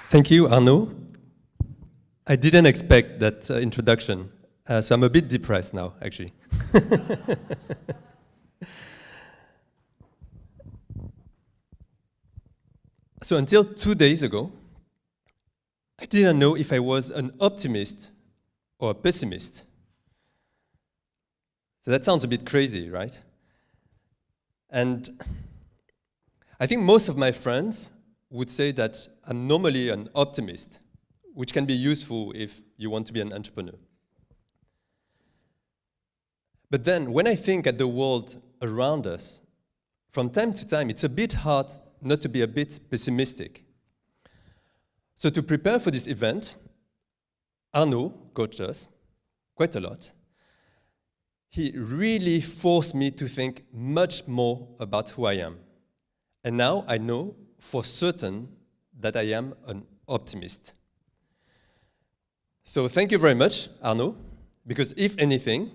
Thank you, Arnaud. I didn't expect that introduction, so I'm a bit depressed now, actually. So until 2 days ago, I didn't know if I was an optimist or a pessimist. So that sounds a bit crazy, right? And I think most of my friends would say that I'm normally an optimist, which can be useful if you want to be an entrepreneur. But then, when I think at the world around us, from time to time, it's a bit hard not to be a bit pessimistic. So to prepare for this event, Arnaud coached us quite a lot. He really forced me to think much more about who I am. And now I know for certain that I am an optimist. So thank you very much, Arnaud, because if anything,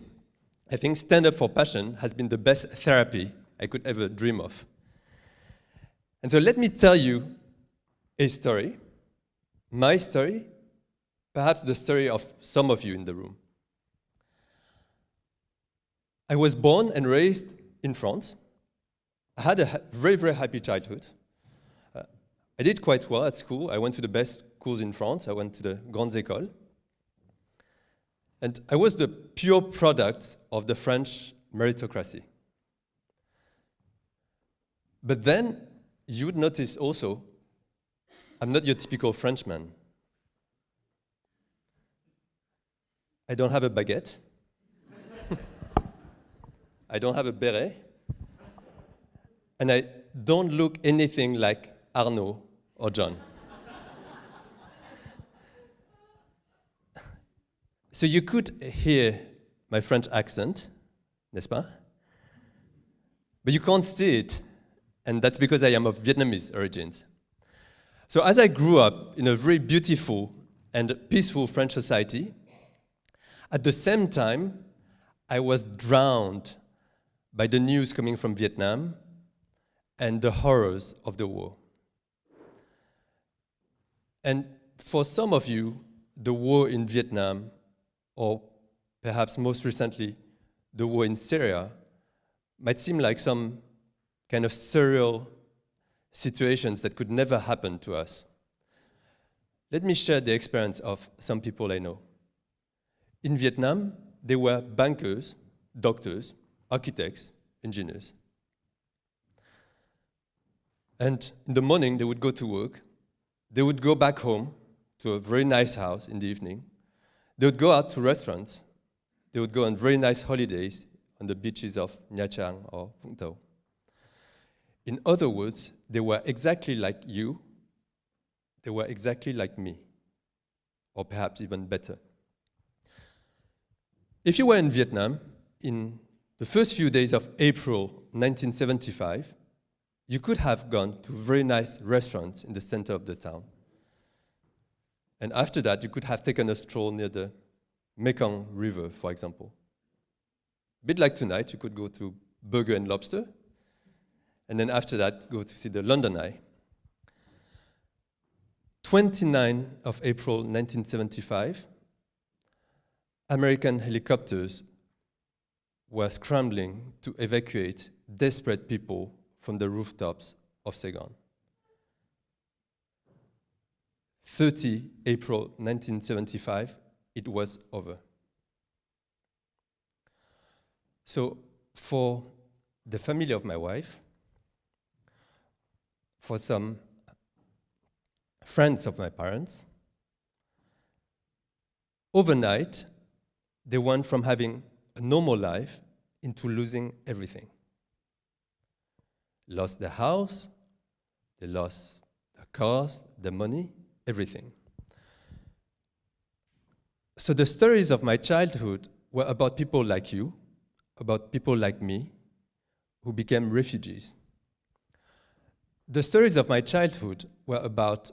I think Stand Up for Passion has been the best therapy I could ever dream of. And so let me tell you a story, my story, perhaps the story of some of you in the room. I was born and raised in France. I had a very, very happy childhood. I did quite well at school. I went to the best schools in France. I went to the Grandes Écoles. And I was the pure product of the French meritocracy. But then you would notice also, I'm not your typical Frenchman. I don't have a baguette. I don't have a beret. And I don't look anything like Arnaud or John. So you could hear my French accent, n'est-ce pas? But you can't see it, and that's because I am of Vietnamese origins. So as I grew up in a very beautiful and peaceful French society, at the same time, I was drowned by the news coming from Vietnam and the horrors of the war. And for some of you, the war in Vietnam, or perhaps most recently, the war in Syria, might seem like some kind of surreal situations that could never happen to us. Let me share the experience of some people I know. In Vietnam, they were bankers, doctors, architects, engineers. And in the morning, they would go to work. They would go back home to a very nice house in the evening. They would go out to restaurants. They would go on very nice holidays on the beaches of Nha Trang or Vũng Tàu. In other words, they were exactly like you. They were exactly like me, or perhaps even better. If you were in Vietnam in the first few days of April 1975, you could have gone to very nice restaurants in the center of the town. And after that, you could have taken a stroll near the Mekong River, for example. A bit like tonight, you could go to Burger and Lobster, and then after that, go to see the London Eye. 29th of April 1975, American helicopters were scrambling to evacuate desperate people from the rooftops of Saigon. 30 April 1975, it was over. So for the family of my wife, for some friends of my parents, overnight, they went from having a normal life into losing everything. Lost their house, they lost their cars, their money, everything. So the stories of my childhood were about people like you, about people like me, who became refugees. The stories of my childhood were about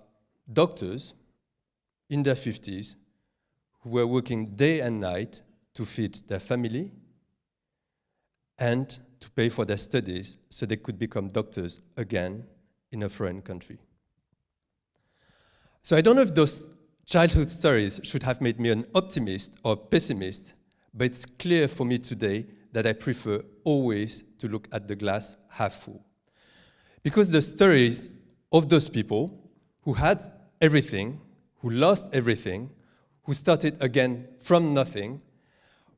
doctors in their 50s who were working day and night to feed their family and to pay for their studies so they could become doctors again in a foreign country. So I don't know if those childhood stories should have made me an optimist or pessimist, but it's clear for me today that I prefer always to look at the glass half full. Because the stories of those people who had everything, who lost everything, who started again from nothing,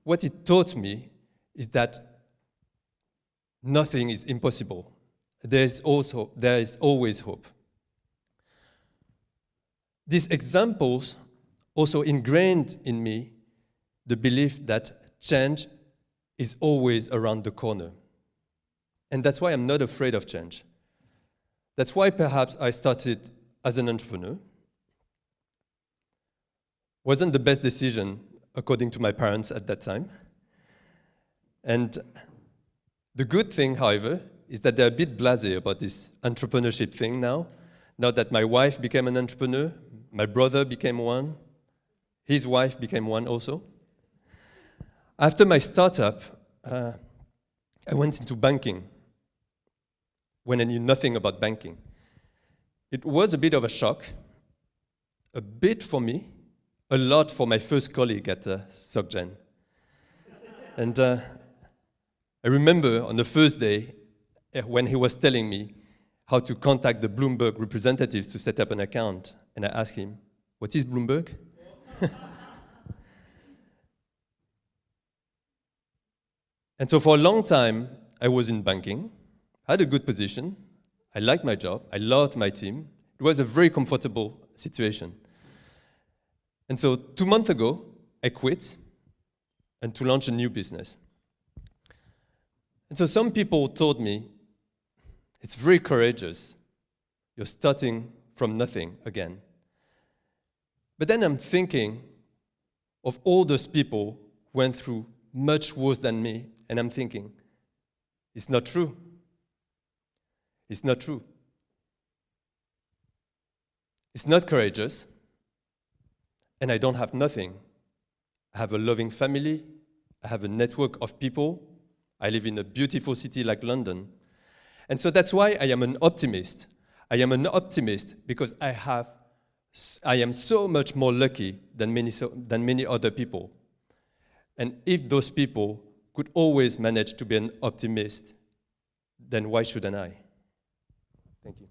what it taught me is that nothing is impossible. There is always hope. These examples also ingrained in me the belief that change is always around the corner. And that's why I'm not afraid of change. That's why perhaps I started as an entrepreneur. Wasn't the best decision, according to my parents at that time. And the good thing, however, is that they're a bit blasé about this entrepreneurship thing now. Now that my wife became an entrepreneur, my brother became one, his wife became one also. After my startup, I went into banking when I knew nothing about banking. It was a bit of a shock, a bit for me, a lot for my first colleague at SocGen. And I remember on the first day when he was telling me how to contact the Bloomberg representatives to set up an account, and I asked him, "What is Bloomberg?" And so for a long time, I was in banking, had a good position, I liked my job, I loved my team. It was a very comfortable situation. And so 2 months ago, I quit and to launch a new business. And so some people told me, it's very courageous. You're starting from nothing again. But then I'm thinking of all those people who went through much worse than me, and I'm thinking, it's not true. It's not true. It's not courageous, and I don't have nothing. I have a loving family, I have a network of people, I live in a beautiful city like London. And so that's why I am an optimist. I am an optimist because I am so much more lucky than many other people. And if those people could always manage to be an optimist, then why shouldn't I? Thank you.